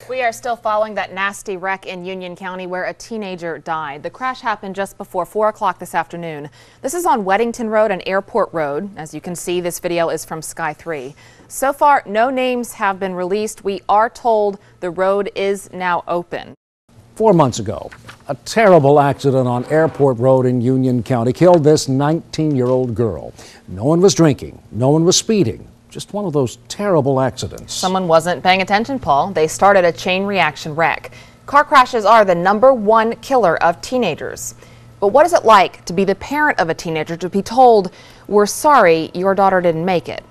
We are still following that nasty wreck in Union County where a teenager died. The crash happened just before 4 o'clock this afternoon. This is on Weddington Road and Airport Road. As you can see, this video is from Sky 3. So far, no names have been released. We are told the road is now open. 4 months ago, a terrible accident on Airport Road in Union County killed this 19-year-old girl. No one was drinking. No one was speeding. Just one of those terrible accidents. Someone wasn't paying attention, Paul. They started a chain reaction wreck. Car crashes are the #1 killer of teenagers. But what is it like to be the parent of a teenager to be told, "We're sorry, your daughter didn't make it"?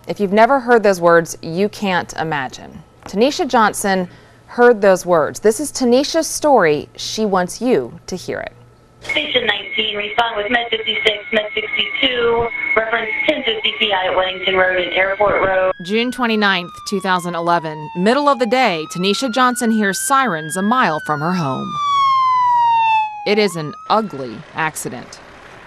If you've never heard those words, you can't imagine. Tanisha Johnson heard those words. This is Tanisha's story. She wants you to hear it. Station 19, respond with Med 56, Med 62, reference 1050 PI at Weddington Road and Airport Road. June 29th, 2011, middle of the day, Tanisha Johnson hears sirens a mile from her home. It is an ugly accident.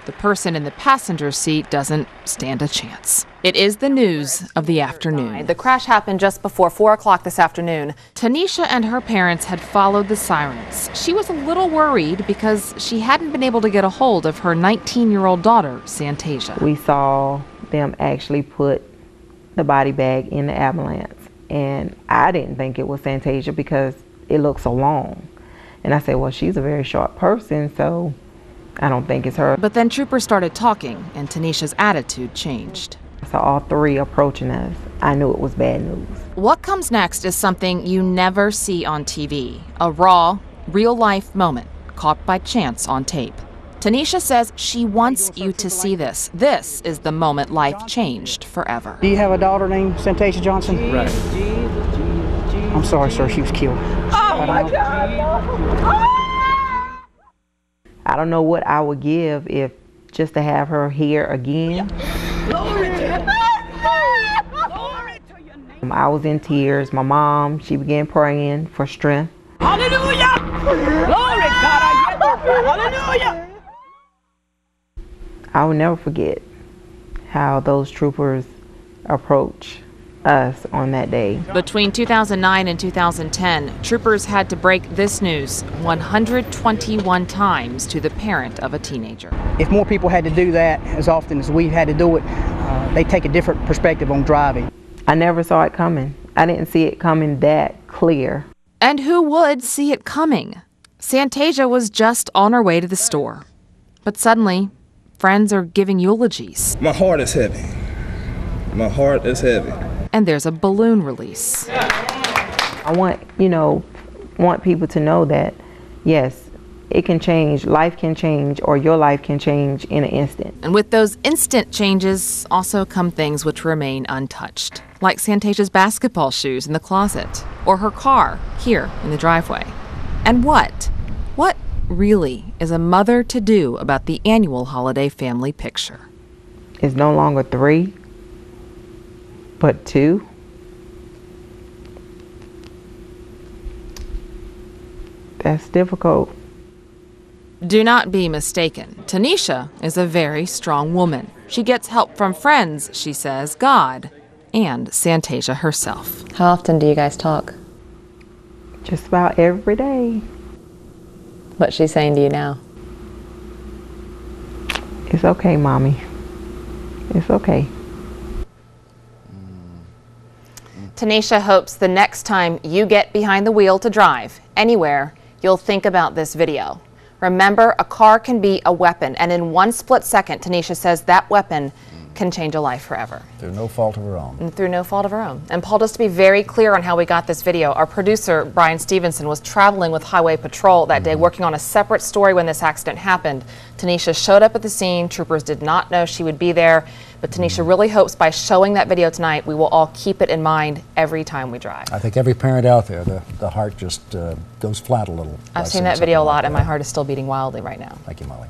The person in the passenger seat doesn't stand a chance. It is the news of the afternoon. The crash happened just before 4 o'clock this afternoon. Tanisha and her parents had followed the sirens. She was a little worried because she hadn't been able to get a hold of her 19-year-old daughter, Santasia. We saw them actually put the body bag in the ambulance, and I didn't think it was Santasia because it looked so long. And I said, well, she's a very short person, so I don't think it's her. But then troopers started talking, and Tanisha's attitude changed. I saw all three approaching us. I knew it was bad news. What comes next is something you never see on TV. A raw, real-life moment caught by chance on tape. Tanisha says she wants you to see this. This is the moment life changed forever. Do you have a daughter named Santasia Johnson? Right. I'm sorry, sir. She was killed. Oh, my God. I don't know what I would give if just to have her here again. I was in tears. My mom, she began praying for strength. Hallelujah! Glory, God, I give her. Hallelujah! I will never forget how those troopers approach us on that day. Between 2009 and 2010, troopers had to break this news 121 times to the parent of a teenager. If more people had to do that as often as we've had to do it, they take a different perspective on driving. I never saw it coming. I didn't see it coming that clear. And who would see it coming? Santasia was just on her way to the store. But suddenly, friends are giving eulogies. My heart is heavy. My heart is heavy. And there's a balloon release. I want people to know that, yes, it can change, life can change, or your life can change in an instant. And with those instant changes also come things which remain untouched, like Santasia's basketball shoes in the closet, or her car here in the driveway. And what really is a mother to do about the annual holiday family picture? It's no longer 3, but 2. That's difficult. Do not be mistaken. Tanisha is a very strong woman. She gets help from friends, she says, God, and Santasia herself. How often do you guys talk? Just about every day. What's she saying to you now? It's okay, Mommy. It's okay. Tanisha hopes the next time you get behind the wheel to drive anywhere, you'll think about this video. Remember, a car can be a weapon, and in one split second, Tanisha says that weapon can change a life forever. Through no fault of her own. And through no fault of her own. And Paul, just to be very clear on how we got this video, our producer, Brian Stevenson, was traveling with Highway Patrol that day, working on a separate story when this accident happened. Tanisha showed up at the scene. Troopers did not know she would be there. But Tanisha really hopes by showing that video tonight, we will all keep it in mind every time we drive. I think every parent out there, the heart just goes flat a little. I've seen that video a lot, and my heart is still beating wildly right now. Thank you, Molly.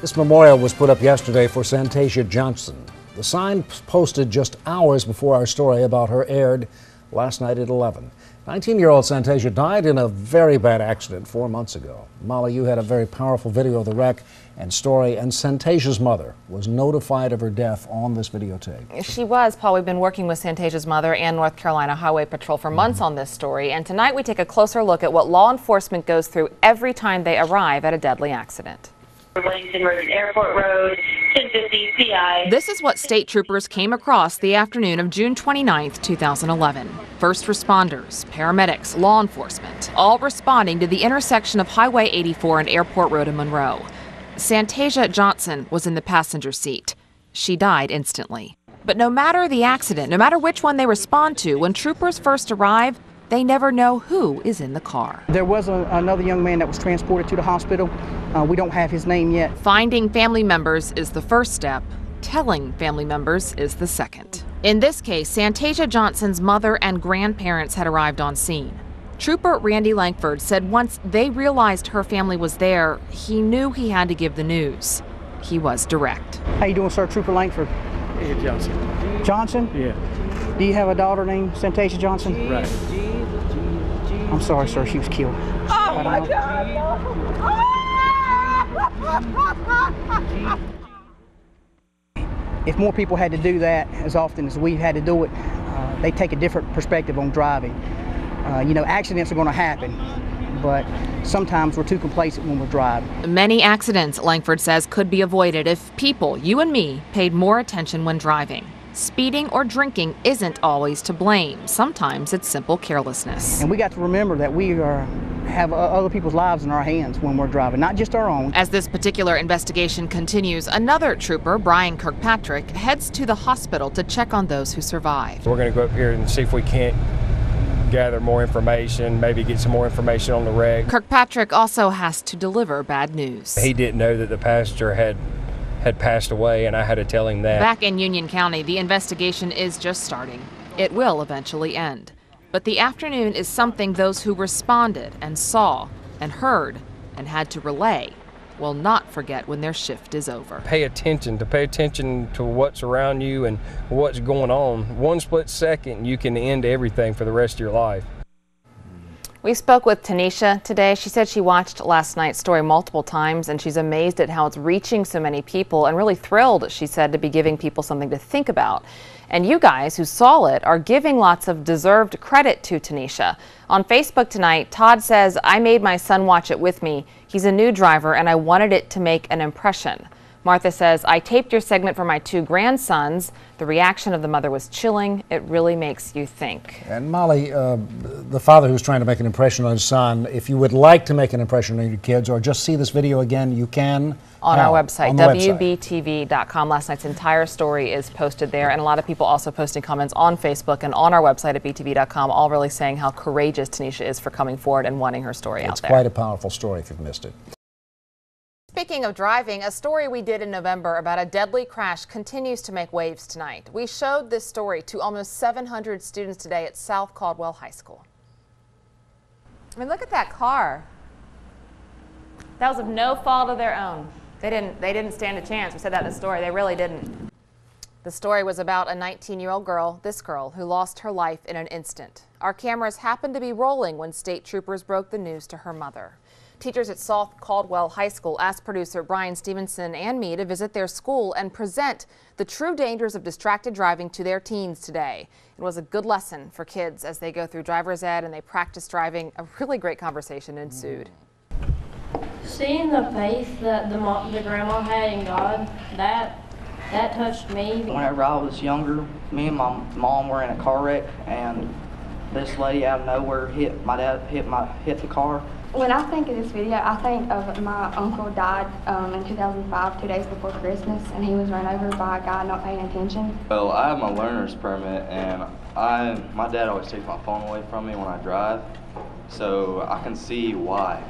This memorial was put up yesterday for Santasia Johnson. The sign posted just hours before our story about her aired last night at 11. 19-year-old Santasia died in a very bad accident 4 months ago. Molly, you had a very powerful video of the wreck And Story and Santasia's mother was notified of her death on this videotape. She was, Paul. We've been working with Santasia's mother and North Carolina Highway Patrol for months on this story. And tonight we take a closer look at what law enforcement goes through every time they arrive at a deadly accident. Wellington Road and Airport Road, 1050 PI. This is what state troopers came across the afternoon of June 29, 2011. First responders, paramedics, law enforcement, all responding to the intersection of Highway 84 and Airport Road in Monroe. Santasia Johnson was in the passenger seat. She died instantly. But no matter the accident, no matter which one they respond to, when troopers first arrive, they never know who is in the car. There was another young man that was transported to the hospital. We don't have his name yet. Finding family members is the first step. Telling family members is the second. In this case, Santasia Johnson's mother and grandparents had arrived on scene. Trooper Randy Langford said once they realized her family was there, he knew he had to give the news. He was direct. How you doing, sir? Trooper Langford. Yeah, Johnson. Johnson? Yeah. Do you have a daughter named Santasia Johnson? Right. I'm sorry, sir. She was killed. Oh my God! If more people had to do that as often as we've had to do it, they take a different perspective on driving. You know, accidents are going to happen, but sometimes we're too complacent when we're driving. Many accidents, Langford says, could be avoided if people, you and me, paid more attention when driving. Speeding or drinking isn't always to blame. Sometimes it's simple carelessness. And we got to remember that we have other people's lives in our hands when we're driving, not just our own. As this particular investigation continues, another trooper, Brian Kirkpatrick, heads to the hospital to check on those who survived. We're going to go up here and see if we can't gather more information, maybe get some more information on the wreck. Kirkpatrick also has to deliver bad news. He didn't know that the passenger had passed away, and I had to tell him that. Back in Union County, the investigation is just starting. It will eventually end. But the afternoon is something those who responded and saw and heard and had to relay will not forget when their shift is over. Pay attention to what's around you and what's going on. One split second, you can end everything for the rest of your life. We spoke with Tanisha today. She said she watched last night's story multiple times, and she's amazed at how it's reaching so many people and really thrilled, she said, to be giving people something to think about. And you guys who saw it are giving lots of deserved credit to Tanisha. On Facebook tonight, Todd says, "I made my son watch it with me. He's a new driver and I wanted it to make an impression." Martha says, "I taped your segment for my 2 grandsons. The reaction of the mother was chilling. It really makes you think." And Molly, the father who's trying to make an impression on his son, if you would like to make an impression on your kids or just see this video again, you can. On our website, on the website. WBTV.com. Last night's entire story is posted there, and a lot of people also posting comments on Facebook and on our website at BTV.com, all really saying how courageous Tanisha is for coming forward and wanting her story out there. It's quite a powerful story if you've missed it. Speaking of driving, a story we did in November about a deadly crash continues to make waves tonight. We showed this story to almost 700 students today at South Caldwell High School. I mean, look at that car. That was of no fault of their own. They didn't stand a chance. We said that in the story. They really didn't. The story was about a 19-year-old girl, this girl, who lost her life in an instant. Our cameras happened to be rolling when state troopers broke the news to her mother. Teachers at South Caldwell High School asked producer Brian Stevenson and me to visit their school and present the true dangers of distracted driving to their teens today. It was a good lesson for kids as they go through driver's ed and they practice driving. A really great conversation ensued. Seeing the faith that the grandma had in God, that touched me. Whenever I was younger, me and my mom were in a car wreck, and this lady out of nowhere hit the car. When I think of this video, I think of my uncle died in 2005, 2 days before Christmas, and he was run over by a guy not paying attention. Well, I have my learner's permit, and my dad always takes my phone away from me when I drive, so I can see why.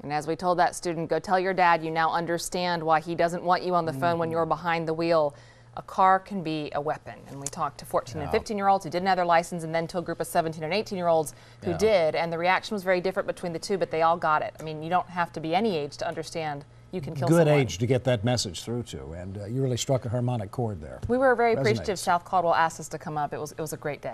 And as we told that student, go tell your dad you now understand why he doesn't want you on the phone when you're behind the wheel. A car can be a weapon. And we talked to 14 and 15-year-olds who didn't have their license, and then to a group of 17 and 18-year-olds who did. And the reaction was very different between the two, but they all got it. I mean, you don't have to be any age to understand you can kill someone. Good age to get that message through to, and you really struck a harmonic chord there. We were very appreciative South Caldwell asked us to come up. It was a great day.